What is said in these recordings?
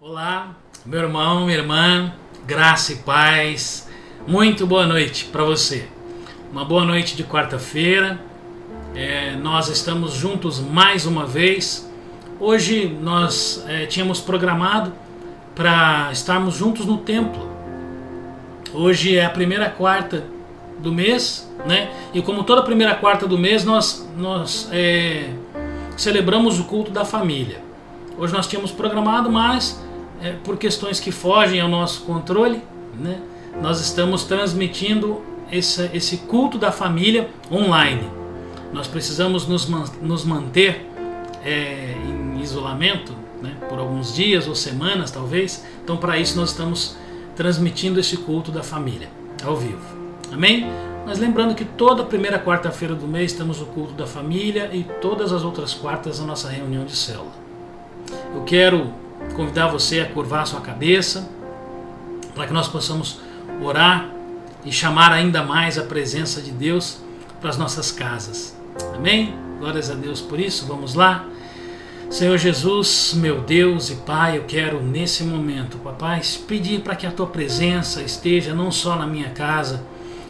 Olá, meu irmão, minha irmã, graça e paz, muito boa noite para você. Uma boa noite de quarta-feira, nós estamos juntos mais uma vez. Hoje nós tínhamos programado para estarmos juntos no templo. Hoje é a primeira quarta do mês, né? E como toda primeira quarta do mês nós celebramos o culto da família. Hoje nós tínhamos programado, mas por questões que fogem ao nosso controle, né, nós estamos transmitindo esse culto da família online. Nós precisamos nos manter em isolamento, né, por alguns dias ou semanas talvez. Então para isso nós estamos transmitindo esse culto da família ao vivo. Amém? Mas lembrando que toda primeira quarta-feira do mês temos o culto da família e todas as outras quartas a nossa reunião de célula. Eu quero convidar você a curvar a sua cabeça para que nós possamos orar e chamar ainda mais a presença de Deus para as nossas casas. Amém? Glórias a Deus por isso. Vamos lá. Senhor Jesus, meu Deus e Pai, eu quero nesse momento, papai, pedir para que a tua presença esteja não só na minha casa,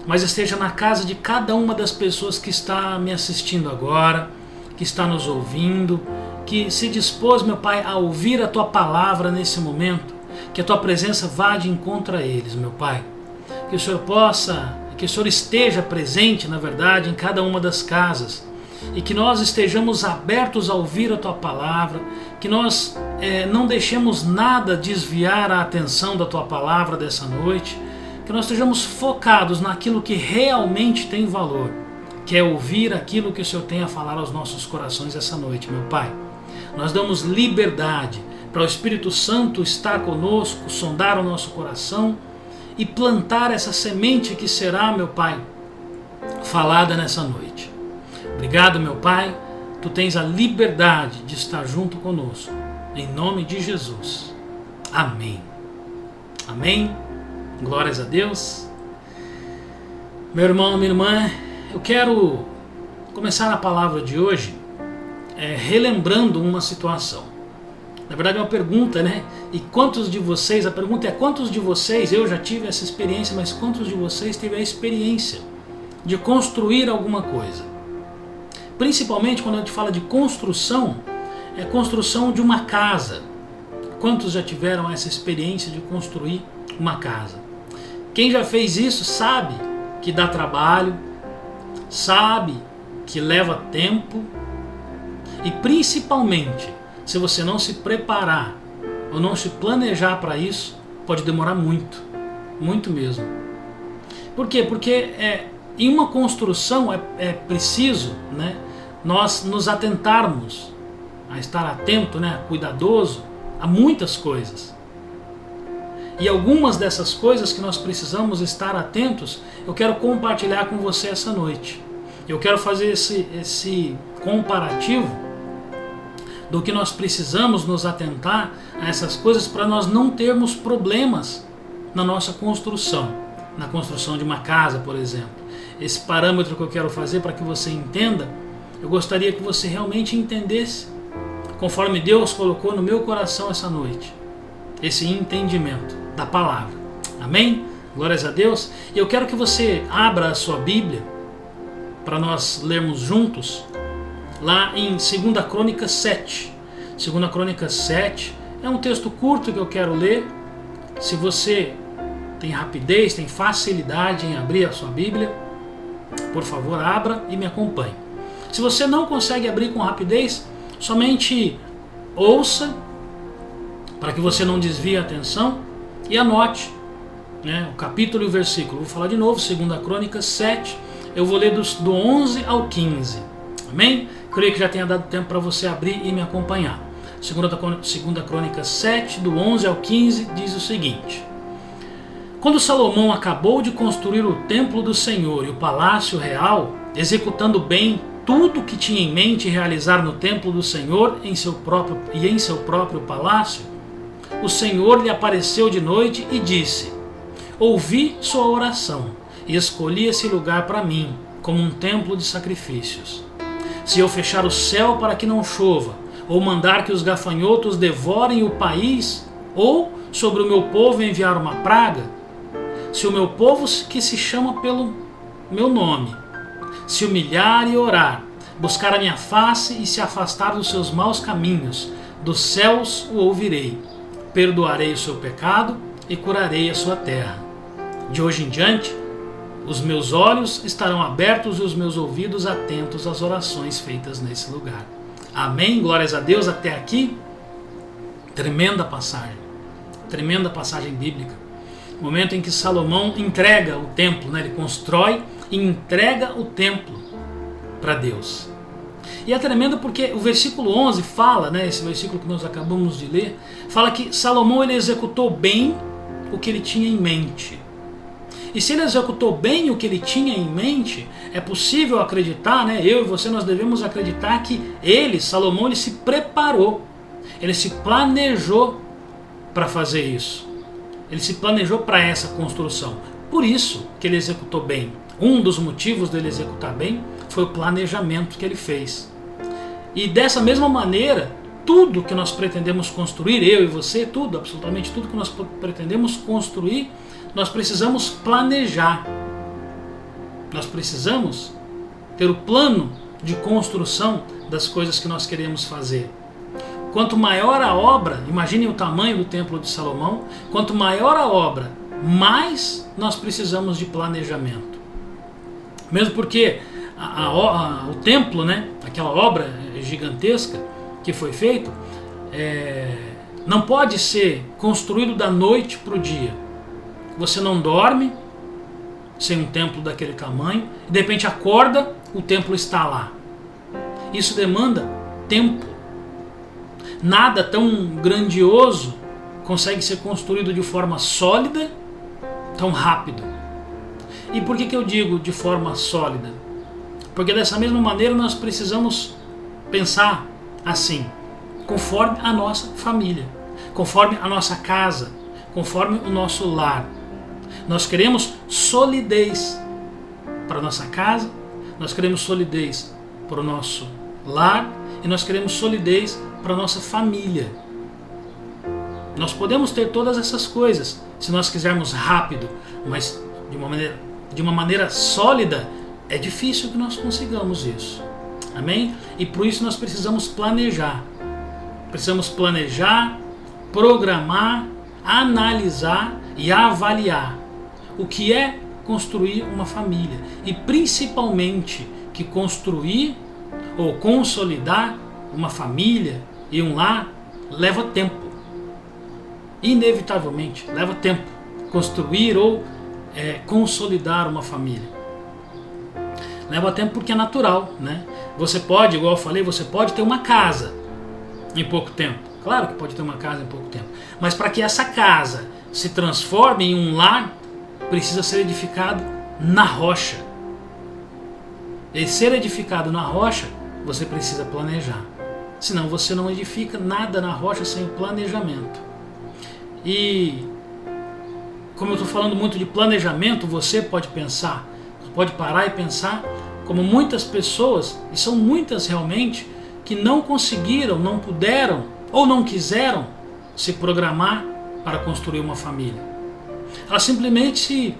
mas esteja na casa de cada uma das pessoas que está me assistindo agora, que está nos ouvindo, que se dispôs, meu Pai, a ouvir a Tua palavra nesse momento, que a Tua presença vá de encontro a eles, meu Pai. Que o Senhor esteja presente, na verdade, em cada uma das casas, e que nós estejamos abertos a ouvir a Tua palavra, que nós não deixemos nada desviar a atenção da Tua palavra dessa noite, que nós estejamos focados naquilo que realmente tem valor, que é ouvir aquilo que o Senhor tem a falar aos nossos corações essa noite, meu Pai. Nós damos liberdade para o Espírito Santo estar conosco, sondar o nosso coração e plantar essa semente que será, meu Pai, falada nessa noite. Obrigado, meu Pai, Tu tens a liberdade de estar junto conosco. Em nome de Jesus. Amém. Amém. Glórias a Deus. Meu irmão, minha irmã, eu quero começar a palavra de hoje relembrando uma situação. Na verdade é uma pergunta, né? E quantos de vocês, a pergunta é quantos de vocês, eu já tive essa experiência, mas quantos de vocês teve a experiência de construir alguma coisa? Principalmente quando a gente fala de construção, é construção de uma casa. Quantos já tiveram essa experiência de construir uma casa? Quem já fez isso sabe que dá trabalho, sabe que leva tempo, e principalmente, se você não se preparar ou não se planejar para isso, pode demorar muito, muito mesmo. Por quê? Porque em uma construção é preciso, né, nós nos atentarmos, a estar atento, né, cuidadoso a muitas coisas. E algumas dessas coisas que nós precisamos estar atentos, eu quero compartilhar com você essa noite. Eu quero fazer esse comparativo do que nós precisamos nos atentar a essas coisas para nós não termos problemas na nossa construção, na construção de uma casa, por exemplo. Esse parâmetro que eu quero fazer para que você entenda, eu gostaria que você realmente entendesse, conforme Deus colocou no meu coração essa noite, esse entendimento da palavra. Amém? Glórias a Deus. E eu quero que você abra a sua Bíblia para nós lermos juntos lá em 2 Crônicas 7. 2 Crônicas 7 é um texto curto que eu quero ler. Se você tem rapidez, tem facilidade em abrir a sua Bíblia, por favor, abra e me acompanhe. Se você não consegue abrir com rapidez, somente ouça, para que você não desvie a atenção, e anote, né, o capítulo e o versículo. Vou falar de novo, 2 Crônicas 7, eu vou ler do 11 ao 15. Amém? Creio que já tenha dado tempo para você abrir e me acompanhar. 2 Crônicas 7, do 11 ao 15, diz o seguinte: Quando Salomão acabou de construir o templo do Senhor e o palácio real, executando bem tudo o que tinha em mente realizar no templo do Senhor em seu próprio palácio, o Senhor lhe apareceu de noite e disse: Ouvi sua oração e escolhi esse lugar para mim, como um templo de sacrifícios. Se eu fechar o céu para que não chova, ou mandar que os gafanhotos devorem o país, Ou sobre o meu povo enviar uma praga? Se o meu povo que se chama pelo meu nome se humilhar e orar, buscar a minha face e se afastar dos seus maus caminhos, dos céus o ouvirei, perdoarei o seu pecado e curarei a sua terra. De hoje em diante, os meus olhos estarão abertos e os meus ouvidos atentos às orações feitas nesse lugar. Amém? Glórias a Deus. Até aqui, tremenda passagem bíblica. O momento em que Salomão entrega o templo, né? Ele constrói e entrega o templo para Deus. E é tremendo porque o versículo 11 fala, né, esse versículo que nós acabamos de ler, fala que Salomão ele executou bem o que ele tinha em mente. E se ele executou bem o que ele tinha em mente, é possível acreditar, né, eu e você nós devemos acreditar que Salomão, ele se preparou, ele se planejou para fazer isso. Ele se planejou para essa construção. Por isso que ele executou bem. Um dos motivos dele executar bem foi o planejamento que ele fez. E dessa mesma maneira, tudo que nós pretendemos construir, eu e você, tudo, absolutamente tudo que nós pretendemos construir, nós precisamos planejar. Nós precisamos ter o plano de construção das coisas que nós queremos fazer. Quanto maior a obra, imaginem o tamanho do templo de Salomão, quanto maior a obra, mais nós precisamos de planejamento. Mesmo porque o templo, né, aquela obra gigantesca que foi feita, não pode ser construído da noite para o dia. Você não dorme sem um templo daquele tamanho, e de repente acorda, o templo está lá. Isso demanda tempo. Nada tão grandioso consegue ser construído de forma sólida, tão rápido. E por que eu digo de forma sólida? Porque dessa mesma maneira nós precisamos pensar assim, conforme a nossa família, conforme a nossa casa, conforme o nosso lar. Nós queremos solidez para a nossa casa, nós queremos solidez para o nosso lar e nós queremos solidez para a nossa família. Nós podemos ter todas essas coisas se nós quisermos rápido, mas de uma maneira sólida é difícil que nós consigamos isso. Amém? E por isso nós precisamos planejar. Precisamos planejar, programar, analisar e avaliar o que é construir uma família. E principalmente que construir ou consolidar uma família e um lar leva tempo. Inevitavelmente, leva tempo. Construir ou consolidar uma família. Leva tempo porque é natural, né? Você pode, igual eu falei, você pode ter uma casa em pouco tempo. Claro que pode ter uma casa em pouco tempo. Mas para que essa casa se transforme em um lar, precisa ser edificado na rocha. E ser edificado na rocha, você precisa planejar. Senão você não edifica nada na rocha sem o planejamento. E como eu estou falando muito de planejamento, você pode pensar, pode parar e pensar como muitas pessoas, e são muitas realmente, que não conseguiram, não puderam ou não quiseram se programar para construir uma família. Elas simplesmente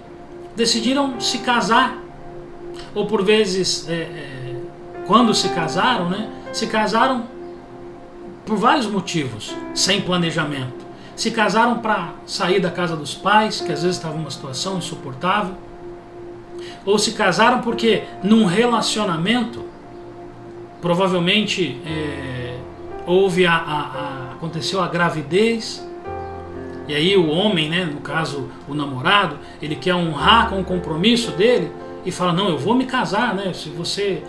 decidiram se casar, ou por vezes, quando se casaram, né, se casaram por vários motivos, sem planejamento. Se casaram para sair da casa dos pais, que às vezes estava numa situação insuportável, ou se casaram porque num relacionamento provavelmente aconteceu a gravidez, e aí o homem, né, no caso o namorado, ele quer honrar com o compromisso dele e fala, não, eu vou me casar, né? Se você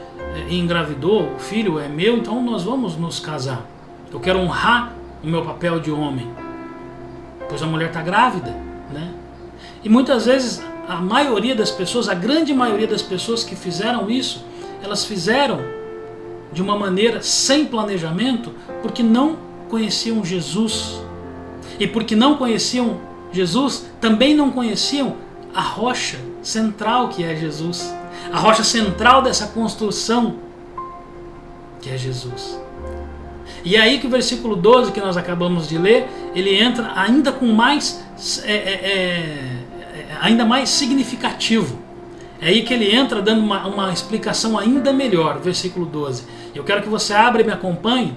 engravidou, o filho é meu, então nós vamos nos casar. Eu quero honrar o meu papel de homem, pois a mulher está grávida, né? E muitas vezes a maioria das pessoas, a grande maioria das pessoas que fizeram isso, elas fizeram de uma maneira sem planejamento, porque não conheciam Jesus. E porque não conheciam Jesus, também não conheciam a rocha central que é Jesus. A rocha central dessa construção que é Jesus. E é aí que o versículo 12 que nós acabamos de ler, ele entra ainda com mais, ainda mais significativo. É aí que ele entra dando uma explicação ainda melhor, versículo 12. Eu quero que você abra e me acompanhe,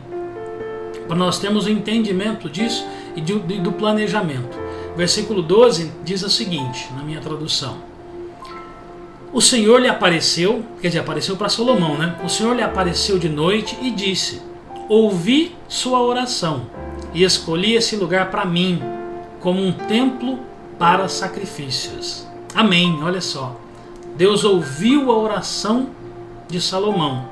para nós termos o entendimento disso e do planejamento. Versículo 12 diz o seguinte, na minha tradução: o Senhor lhe apareceu, quer dizer, apareceu para Salomão, né? O Senhor lhe apareceu de noite e disse: ouvi sua oração e escolhi esse lugar para mim, como um templo para sacrifícios. Amém, olha só. Deus ouviu a oração de Salomão.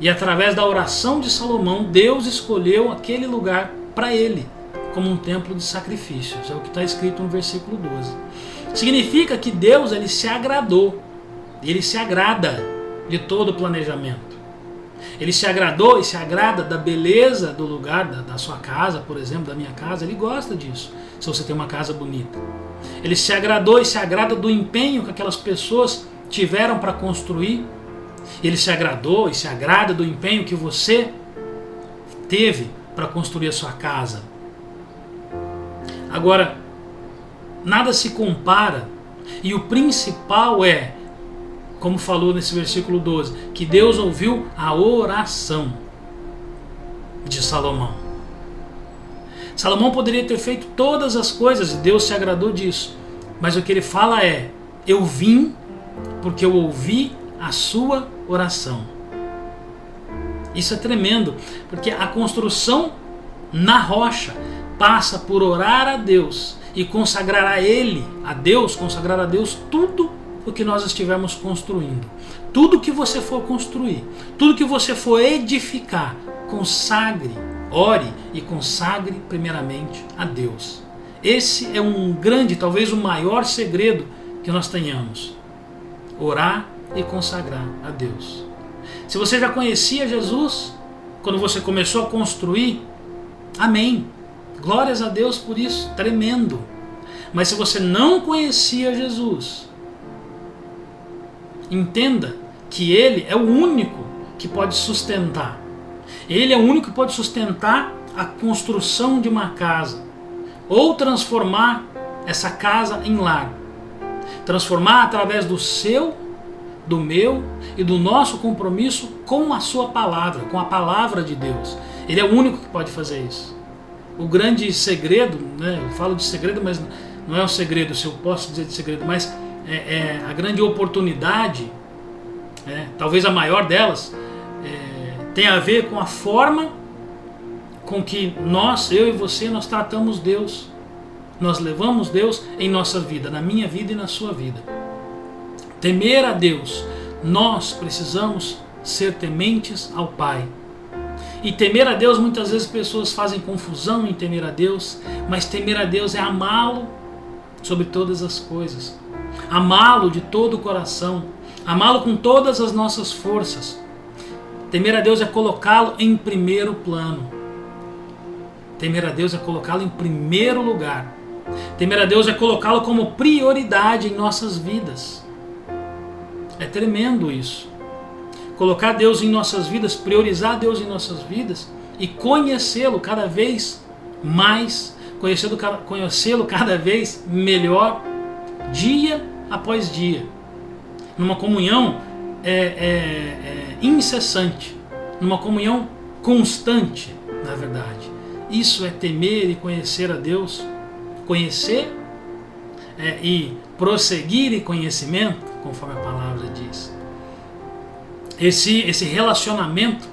E através da oração de Salomão, Deus escolheu aquele lugar para ele, como um templo de sacrifícios. É o que está escrito no versículo 12. Significa que Deus, ele se agradou. Ele se agrada de todo o planejamento. Ele se agradou e se agrada da beleza do lugar, da sua casa, por exemplo, da minha casa. Ele gosta disso, se você tem uma casa bonita. Ele se agradou e se agrada do empenho que aquelas pessoas tiveram para construir. Ele se agradou e se agrada do empenho que você teve para construir a sua casa. Agora, nada se compara, e o principal é, como falou nesse versículo 12, que Deus ouviu a oração de Salomão. Salomão poderia ter feito todas as coisas e Deus se agradou disso, mas o que ele fala é: eu vim porque eu ouvi a sua oração. Isso é tremendo, porque a construção na rocha passa por orar a Deus e consagrar a Ele, a Deus, consagrar a Deus tudo o que nós estivermos construindo. Tudo que você for construir, tudo que você for edificar, consagre, ore e consagre primeiramente a Deus. Esse é um grande, talvez o maior segredo que nós tenhamos. Orar e consagrar a Deus. Se você já conhecia Jesus, quando você começou a construir, amém. Glórias a Deus por isso, tremendo. Mas se você não conhecia Jesus, entenda que Ele é o único que pode sustentar. Ele é o único que pode sustentar a construção de uma casa, ou transformar essa casa em lar. Transformar através do seu, do meu e do nosso compromisso com a sua palavra, com a palavra de Deus. Ele é o único que pode fazer isso. O grande segredo, né, eu falo de segredo, mas não é um segredo, se eu posso dizer de segredo, mas a grande oportunidade, talvez a maior delas, tem a ver com a forma com que nós, eu e você, nós tratamos Deus. Nós levamos Deus em nossa vida, na minha vida e na sua vida. Temer a Deus, nós precisamos ser tementes ao Pai. E temer a Deus, muitas vezes pessoas fazem confusão em temer a Deus, mas temer a Deus é amá-lo sobre todas as coisas. Amá-lo de todo o coração, amá-lo com todas as nossas forças. Temer a Deus é colocá-lo em primeiro plano. Temer a Deus é colocá-lo em primeiro lugar. Temer a Deus é colocá-lo como prioridade em nossas vidas. É tremendo isso. Colocar Deus em nossas vidas, priorizar Deus em nossas vidas e conhecê-lo cada vez mais, conhecê-lo cada vez melhor, dia após dia. Numa comunhão incessante, numa comunhão constante, na verdade. Isso é temer e conhecer a Deus. Conhecer e prosseguir em conhecimento, conforme a palavra diz. Esse relacionamento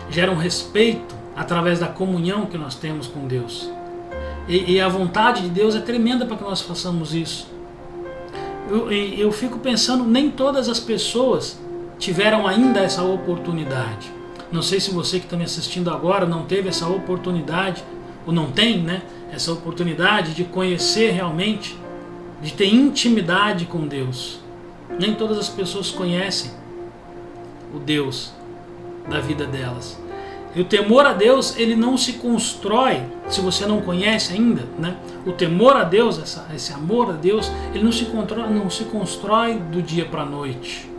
gera um respeito através da comunhão que nós temos com Deus. E a vontade de Deus é tremenda para que nós façamos isso. Eu fico pensando, nem todas as pessoas tiveram ainda essa oportunidade. Não sei se você que está me assistindo agora não teve essa oportunidade, ou não tem, né, essa oportunidade de conhecer realmente, de ter intimidade com Deus. Nem todas as pessoas conhecem o Deus da vida delas. E o temor a Deus, ele não se constrói, se você não conhece ainda, né? O temor a Deus, esse amor a Deus, ele não se constrói do dia para a noite.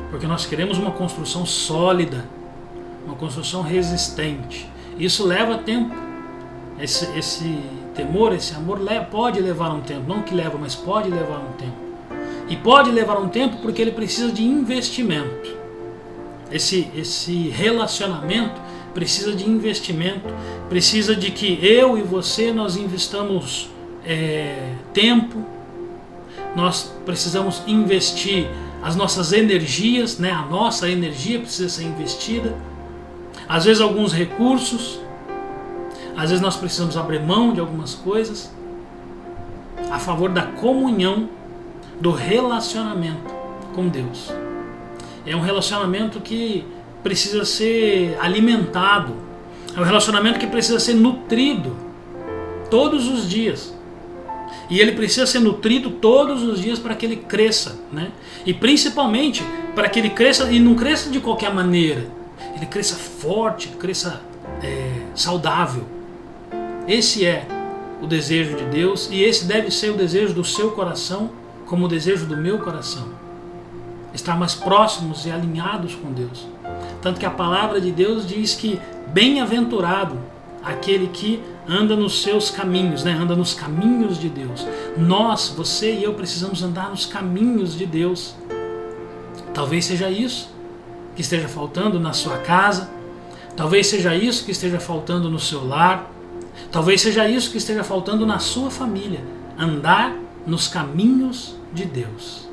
Porque nós queremos uma construção sólida, uma construção resistente. Isso leva tempo. esse temor, esse amor pode levar um tempo, não que leva, mas pode levar um tempo. E pode levar um tempo porque ele precisa de investimento. Esse relacionamento precisa de investimento, precisa de que eu e você nós investamos tempo, nós precisamos investir as nossas energias, né? A nossa energia precisa ser investida, às vezes alguns recursos, às vezes nós precisamos abrir mão de algumas coisas a favor da comunhão, do relacionamento com Deus. É um relacionamento que precisa ser alimentado, é um relacionamento que precisa ser nutrido todos os dias. E ele precisa ser nutrido todos os dias para que ele cresça, né? E principalmente para que ele cresça, e não cresça de qualquer maneira, ele cresça forte, cresça saudável. Esse é o desejo de Deus, e esse deve ser o desejo do seu coração, como o desejo do meu coração. Estar mais próximos e alinhados com Deus. Tanto que a palavra de Deus diz que bem-aventurado aquele que anda nos seus caminhos, né? Anda nos caminhos de Deus. Nós, você e eu, precisamos andar nos caminhos de Deus. Talvez seja isso que esteja faltando na sua casa, talvez seja isso que esteja faltando no seu lar, talvez seja isso que esteja faltando na sua família. Andar nos caminhos de Deus.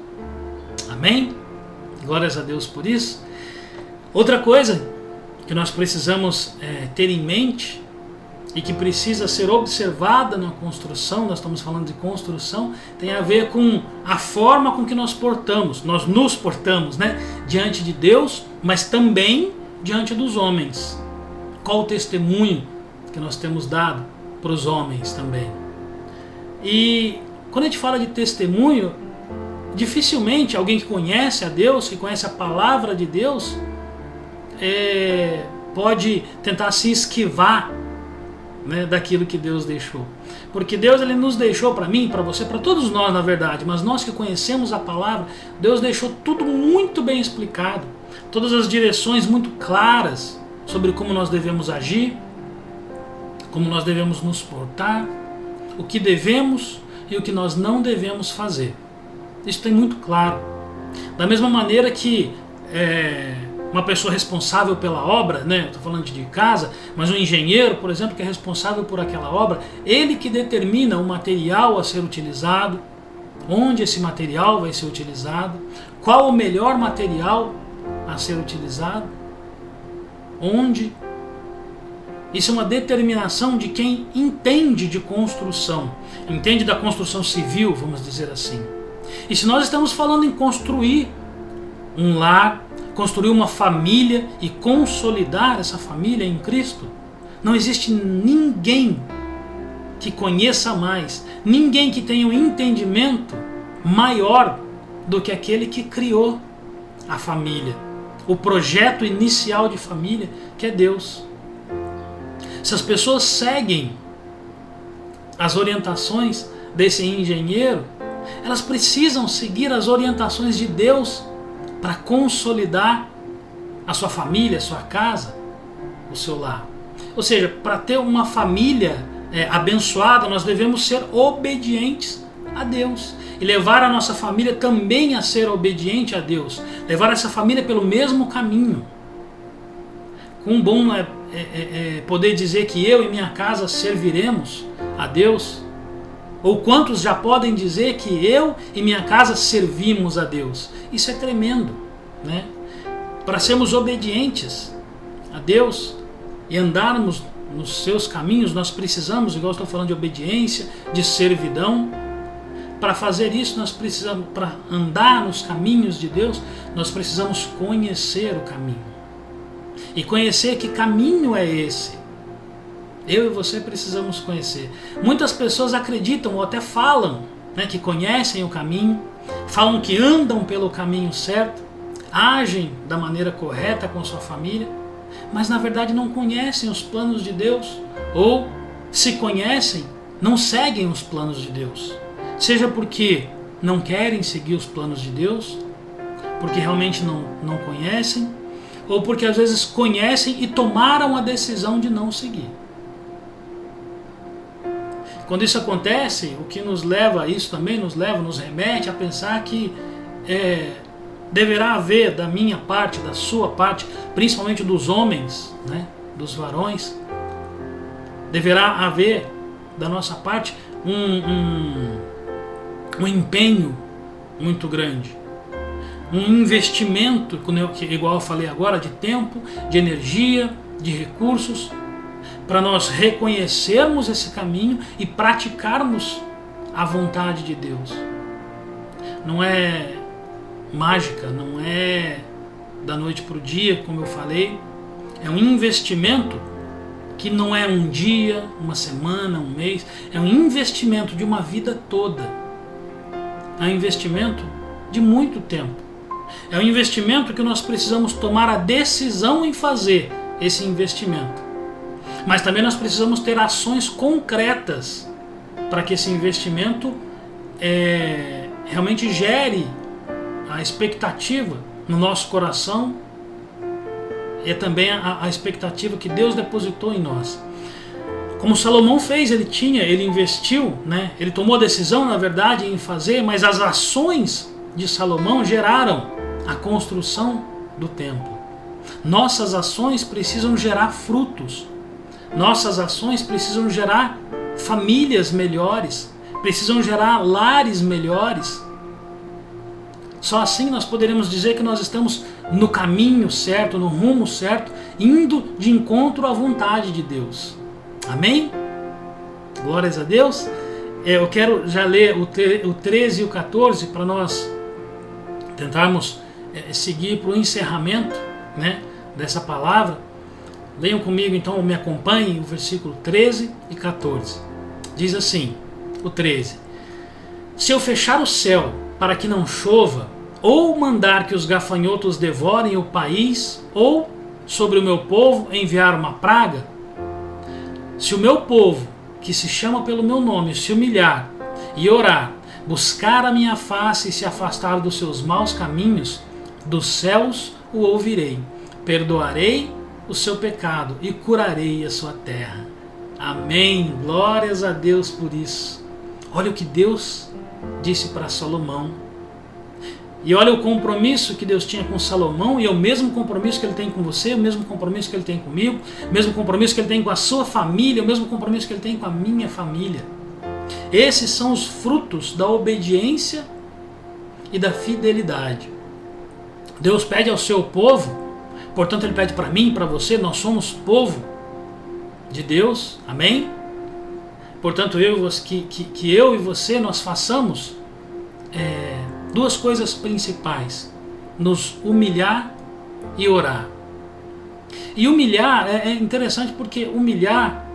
Amém? Glórias a Deus por isso. Outra coisa que nós precisamos ter em mente e que precisa ser observada na construção, nós estamos falando de construção, tem a ver com a forma com que nós nos portamos, né? Diante de Deus, mas também diante dos homens. Qual o testemunho que nós temos dado para os homens também? E quando a gente fala de testemunho, dificilmente alguém que conhece a Deus, que conhece a palavra de Deus, pode tentar se esquivar, né, daquilo que Deus deixou. Porque Deus ele nos deixou, para mim, para você, para todos nós na verdade, mas nós que conhecemos a palavra, Deus deixou tudo muito bem explicado, todas as direções muito claras sobre como nós devemos agir, como nós devemos nos portar, o que devemos e o que nós não devemos fazer. Isso tem muito claro. Da mesma maneira que uma pessoa responsável pela obra, né? Estou falando de casa, mas um engenheiro, por exemplo, que é responsável por aquela obra, ele que determina o material a ser utilizado, onde esse material vai ser utilizado, qual o melhor material a ser utilizado, onde. Isso é uma determinação de quem entende de construção, entende da construção civil, vamos dizer assim. E se nós estamos falando em construir um lar, construir uma família e consolidar essa família em Cristo, não existe ninguém que conheça mais, ninguém que tenha um entendimento maior do que aquele que criou a família, o projeto inicial de família, que é Deus. Se as pessoas seguem as orientações desse engenheiro, elas precisam seguir as orientações de Deus para consolidar a sua família, a sua casa, o seu lar. Ou seja, para ter uma família abençoada, nós devemos ser obedientes a Deus. E levar a nossa família também a ser obediente a Deus. Levar essa família pelo mesmo caminho. Quão bom é poder dizer que eu e minha casa serviremos a Deus. Ou quantos já podem dizer que eu e minha casa servimos a Deus? Isso é tremendo, né? Para sermos obedientes a Deus e andarmos nos seus caminhos, nós precisamos, igual eu estou falando de obediência, de servidão. Para fazer isso, nós precisamos, para andar nos caminhos de Deus, nós precisamos conhecer o caminho. E conhecer que caminho é esse. Eu e você precisamos conhecer. Muitas pessoas acreditam ou até falam, né, que conhecem o caminho, falam que andam pelo caminho certo, agem da maneira correta com sua família, mas na verdade não conhecem os planos de Deus, ou se conhecem, não seguem os planos de Deus. Seja porque não querem seguir os planos de Deus, porque realmente não conhecem, ou porque às vezes conhecem e tomaram a decisão de não seguir. Quando isso acontece, o que nos leva a isso também nos remete a pensar que deverá haver da minha parte, da sua parte, principalmente dos homens, né, dos varões, deverá haver da nossa parte um empenho muito grande, um investimento, igual eu falei agora, de tempo, de energia, de recursos, para nós reconhecermos esse caminho e praticarmos a vontade de Deus. Não é mágica, não é da noite para o dia, como eu falei. É um investimento que não é um dia, uma semana, um mês. É um investimento de uma vida toda. É um investimento de muito tempo. É um investimento que nós precisamos tomar a decisão em fazer esse investimento. Mas também nós precisamos ter ações concretas para que esse investimento realmente gere a expectativa no nosso coração e também a expectativa que Deus depositou em nós. Como Salomão fez, ele investiu, né? Ele tomou a decisão, na verdade, em fazer, mas as ações de Salomão geraram a construção do templo. Nossas ações precisam gerar frutos. Nossas ações precisam gerar famílias melhores, precisam gerar lares melhores. Só assim nós poderemos dizer que nós estamos no caminho certo, no rumo certo, indo de encontro à vontade de Deus. Amém? Glórias a Deus. Eu quero já ler o 13 e o 14 para nós tentarmos seguir para o encerramento, né, dessa palavra. Leiam comigo então, me acompanhem, o versículo 13 e 14. Diz assim, o 13: Se eu fechar o céu para que não chova, ou mandar que os gafanhotos devorem o país, ou sobre o meu povo enviar uma praga, se o meu povo, que se chama pelo meu nome, se humilhar e orar, buscar a minha face e se afastar dos seus maus caminhos, dos céus o ouvirei, perdoarei o seu pecado e curarei a sua terra. Amém. Glórias a Deus por isso. Olha o que Deus disse para Salomão. E olha o compromisso que Deus tinha com Salomão, e é o mesmo compromisso que Ele tem com você, o mesmo compromisso que Ele tem comigo, o mesmo compromisso que Ele tem com a sua família, o mesmo compromisso que Ele tem com a minha família. Esses são os frutos da obediência e da fidelidade. Deus pede ao seu povo, portanto Ele pede para mim e para você, nós somos povo de Deus, amém? Portanto, que eu e você nós façamos duas coisas principais: nos humilhar e orar. E humilhar é interessante porque humilhar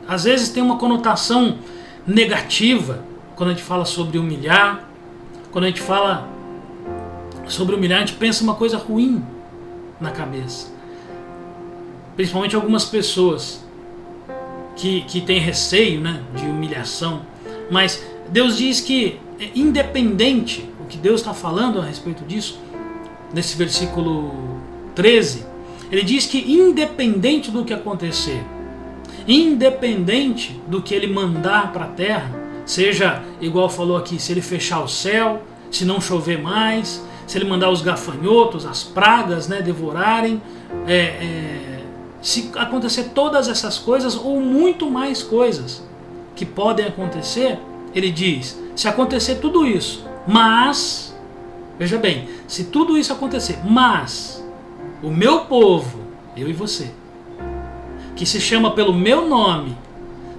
às vezes tem uma conotação negativa quando a gente fala sobre humilhar. Quando a gente fala sobre humilhar, a gente pensa uma coisa ruim na cabeça. Principalmente algumas pessoas que têm receio, né, de humilhação. Mas Deus diz que independente, o que Deus está falando a respeito disso, nesse versículo 13, Ele diz que independente do que acontecer, independente do que Ele mandar para a terra, seja, igual falou aqui, se Ele fechar o céu, se não chover mais, se Ele mandar os gafanhotos, as pragas, né, devorarem, se acontecer todas essas coisas ou muito mais coisas que podem acontecer, Ele diz, se acontecer tudo isso, mas, veja bem, se tudo isso acontecer, mas o meu povo, eu e você, que se chama pelo meu nome,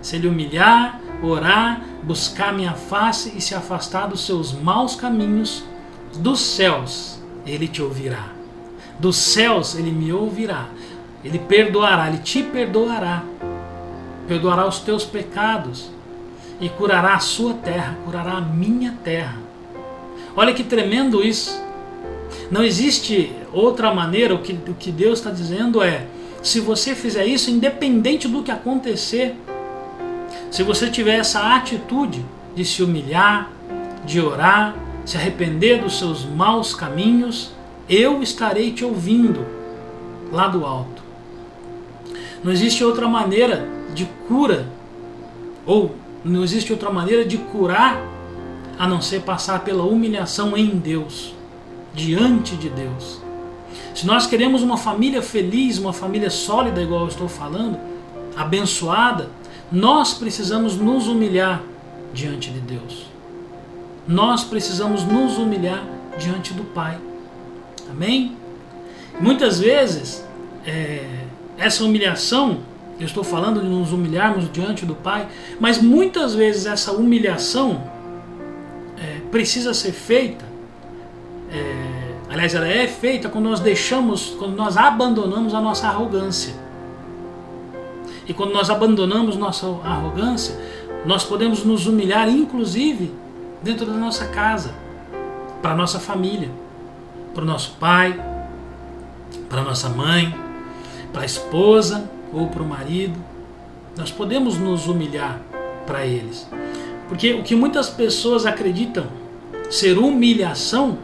se ele humilhar, orar, buscar minha face e se afastar dos seus maus caminhos, dos céus Ele te ouvirá. Dos céus Ele me ouvirá. Ele perdoará, Ele te perdoará. Perdoará os teus pecados e curará a sua terra, curará a minha terra. Olha que tremendo isso. Não existe outra maneira. O que Deus está dizendo é: se você fizer isso, independente do que acontecer, se você tiver essa atitude de se humilhar, de orar, se arrepender dos seus maus caminhos, eu estarei te ouvindo lá do alto. Não existe outra maneira de cura Ou não existe outra maneira de curar a não ser passar pela humilhação em Deus, diante de Deus. Se nós queremos uma família feliz, uma família sólida, igual eu estou falando, abençoada, nós precisamos nos humilhar diante de Deus. Nós precisamos nos humilhar diante do Pai. Amém? Muitas vezes, essa humilhação, eu estou falando de nos humilharmos diante do Pai, mas muitas vezes essa humilhação precisa ser feita, aliás, ela é feita quando nós abandonamos a nossa arrogância. E quando nós abandonamos nossa arrogância, nós podemos nos humilhar, inclusive, dentro da nossa casa, para a nossa família, para o nosso pai, para a nossa mãe, para a esposa ou para o marido. Nós podemos nos humilhar para eles. Porque o que muitas pessoas acreditam ser humilhação,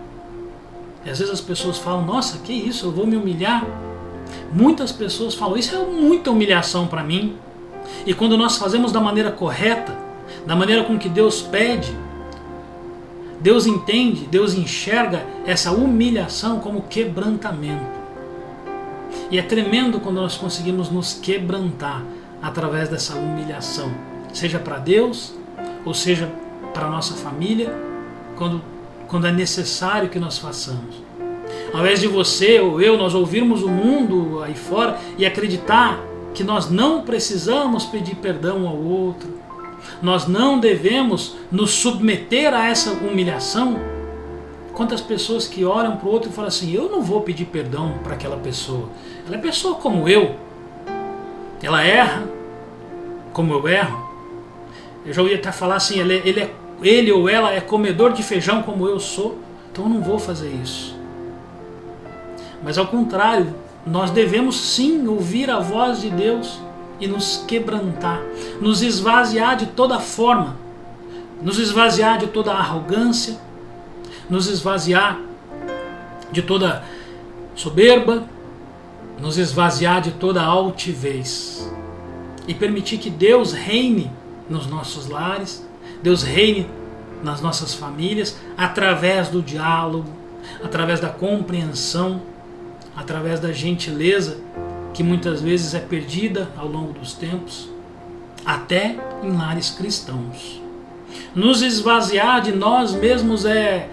e às vezes as pessoas falam, nossa, que isso, eu vou me humilhar? Muitas pessoas falam, isso é muita humilhação para mim. E quando nós fazemos da maneira correta, da maneira com que Deus pede, Deus entende, Deus enxerga essa humilhação como quebrantamento. E é tremendo quando nós conseguimos nos quebrantar através dessa humilhação, seja para Deus, ou seja para a nossa família, quando é necessário que nós façamos. Ao invés de você ou eu, nós ouvirmos o mundo aí fora e acreditar que nós não precisamos pedir perdão ao outro, nós não devemos nos submeter a essa humilhação. Quantas pessoas que olham para o outro e falam assim, eu não vou pedir perdão para aquela pessoa, ela é pessoa como eu, ela erra como eu erro. Eu já ouvi até falar assim, ele ou ela é comedor de feijão como eu sou, então eu não vou fazer isso. Mas ao contrário, nós devemos sim ouvir a voz de Deus e nos quebrantar, nos esvaziar de toda forma, nos esvaziar de toda arrogância, nos esvaziar de toda soberba, nos esvaziar de toda altivez e permitir que Deus reine nos nossos lares, Deus reine nas nossas famílias, através do diálogo, através da compreensão, através da gentileza, que muitas vezes é perdida ao longo dos tempos, até em lares cristãos. Nos esvaziar de nós mesmos é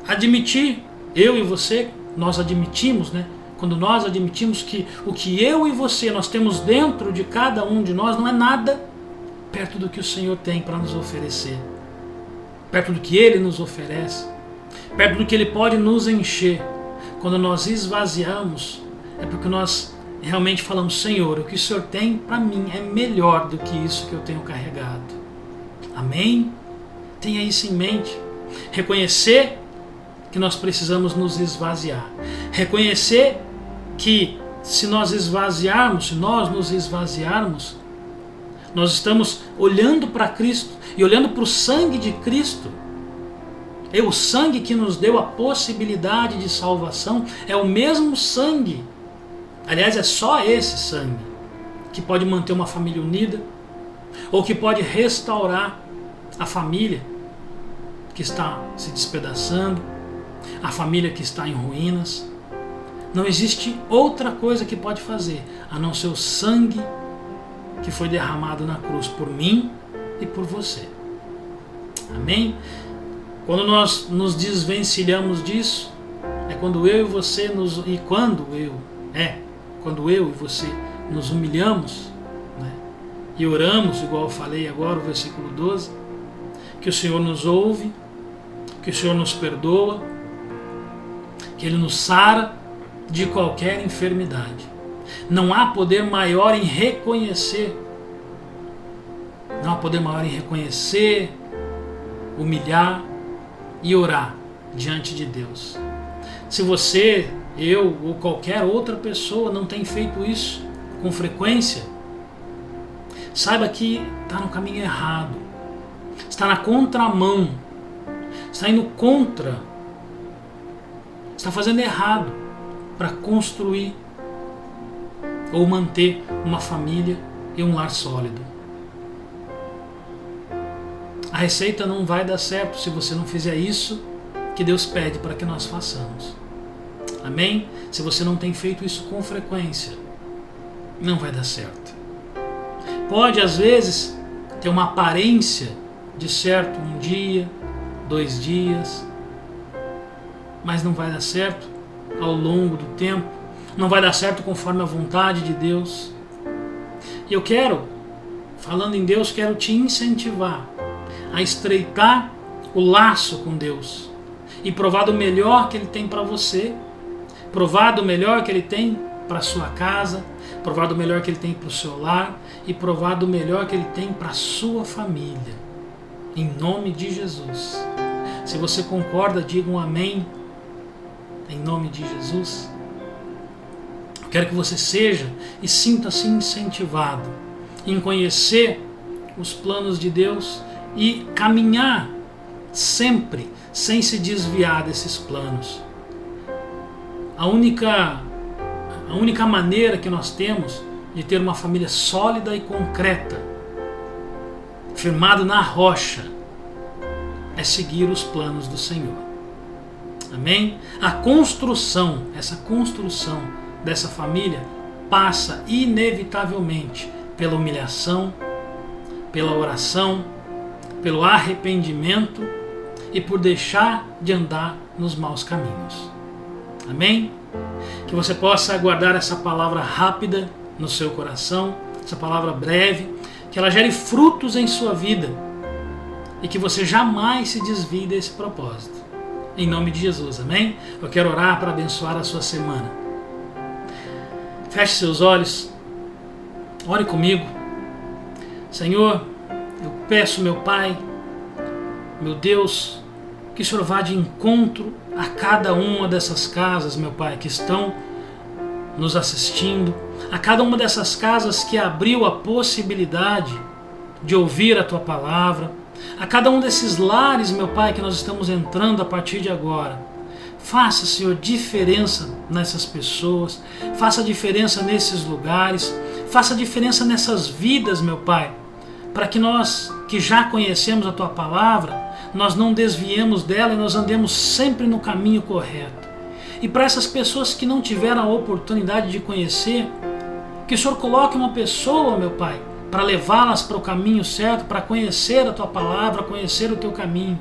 admitir, eu e você, nós admitimos, né? Quando nós admitimos que o que eu e você nós temos dentro de cada um de nós não é nada perto do que o Senhor tem para nos oferecer, perto do que Ele nos oferece, perto do que Ele pode nos encher. Quando nós esvaziamos, é porque nós realmente falamos, Senhor, o que o Senhor tem para mim é melhor do que isso que eu tenho carregado. Amém? Tenha isso em mente. Reconhecer que nós precisamos nos esvaziar. Reconhecer que se nós nos esvaziarmos, nós estamos olhando para Cristo e olhando para o sangue de Cristo. É o sangue que nos deu a possibilidade de salvação, é o mesmo sangue. Aliás, é só esse sangue que pode manter uma família unida, ou que pode restaurar a família que está se despedaçando, a família que está em ruínas. Não existe outra coisa que pode fazer a não ser o sangue que foi derramado na cruz por mim e por você. Amém? Quando nós nos desvencilhamos disso, é quando eu e você quando eu e você nos humilhamos, né, e oramos, igual eu falei agora, o versículo 12, que o Senhor nos ouve, que o Senhor nos perdoa, que Ele nos sara de qualquer enfermidade. Não há poder maior em reconhecer, humilhar e orar diante de Deus. Se você, eu ou qualquer outra pessoa não tem feito isso com frequência, saiba que está no caminho errado, está na contramão, está indo contra, está fazendo errado para construir ou manter uma família e um lar sólido. A receita não vai dar certo se você não fizer isso que Deus pede para que nós façamos. Amém? Se você não tem feito isso com frequência, não vai dar certo. Pode, às vezes, ter uma aparência de certo um dia, 2 dias, mas não vai dar certo ao longo do tempo, não vai dar certo conforme a vontade de Deus. E eu quero, falando em Deus, quero te incentivar a estreitar o laço com Deus e provar do melhor que Ele tem para você, provar do melhor que Ele tem para a sua casa, provar do melhor que Ele tem para o seu lar e provar do melhor que Ele tem para a sua família. Em nome de Jesus. Se você concorda, diga um amém. Em nome de Jesus. Eu quero que você seja e sinta-se incentivado em conhecer os planos de Deus e caminhar sempre sem se desviar desses planos. A única maneira que nós temos de ter uma família sólida e concreta, firmado na rocha, é seguir os planos do Senhor. Amém? A construção, essa construção dessa família passa inevitavelmente pela humilhação, pela oração, pelo arrependimento e por deixar de andar nos maus caminhos. Amém? Que você possa guardar essa palavra rápida no seu coração, essa palavra breve, que ela gere frutos em sua vida e que você jamais se desvie desse propósito. Em nome de Jesus, amém? Eu quero orar para abençoar a sua semana. Feche seus olhos, ore comigo. Senhor, eu peço, meu Pai, meu Deus, que o Senhor vá de encontro a cada uma dessas casas, meu Pai, que estão nos assistindo, a cada uma dessas casas que abriu a possibilidade de ouvir a Tua palavra, a cada um desses lares, meu Pai, que nós estamos entrando a partir de agora. Faça, Senhor, diferença nessas pessoas, faça diferença nesses lugares, faça diferença nessas vidas, meu Pai, para que nós, que já conhecemos a Tua palavra, nós não desviemos dela e nós andemos sempre no caminho correto. E para essas pessoas que não tiveram a oportunidade de conhecer, que o Senhor coloque uma pessoa, meu Pai, para levá-las para o caminho certo, para conhecer a Tua palavra, conhecer o Teu caminho.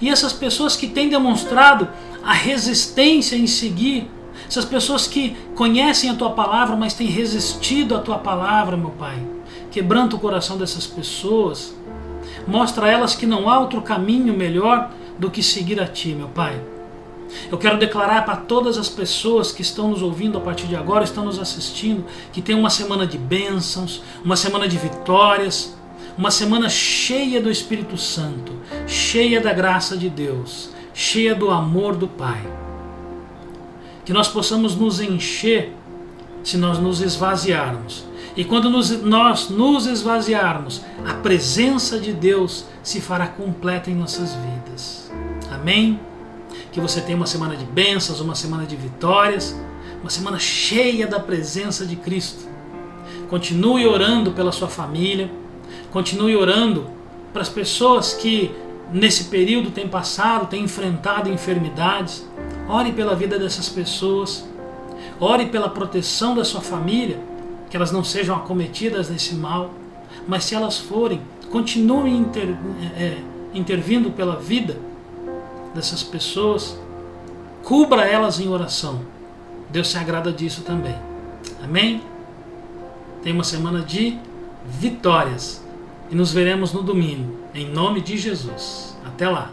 E essas pessoas que têm demonstrado a resistência em seguir, essas pessoas que conhecem a Tua palavra, mas têm resistido à Tua palavra, meu Pai, quebranta o coração dessas pessoas, mostra a elas que não há outro caminho melhor do que seguir a Ti, meu Pai. Eu quero declarar para todas as pessoas que estão nos ouvindo a partir de agora, estão nos assistindo, que tem uma semana de bênçãos, uma semana de vitórias, uma semana cheia do Espírito Santo, cheia da graça de Deus, cheia do amor do Pai. Que nós possamos nos encher se nós nos esvaziarmos. E quando nós nos esvaziarmos, a presença de Deus se fará completa em nossas vidas. Amém? Que você tenha uma semana de bênçãos, uma semana de vitórias, uma semana cheia da presença de Cristo. Continue orando pela sua família, continue orando para as pessoas que nesse período têm passado, têm enfrentado enfermidades. Ore pela vida dessas pessoas, ore pela proteção da sua família, que elas não sejam acometidas desse mal, mas se elas forem, continue intervindo pela vida dessas pessoas, cubra elas em oração. Deus se agrada disso também. Amém? Tenha uma semana de vitórias e nos veremos no domingo, em nome de Jesus. Até lá!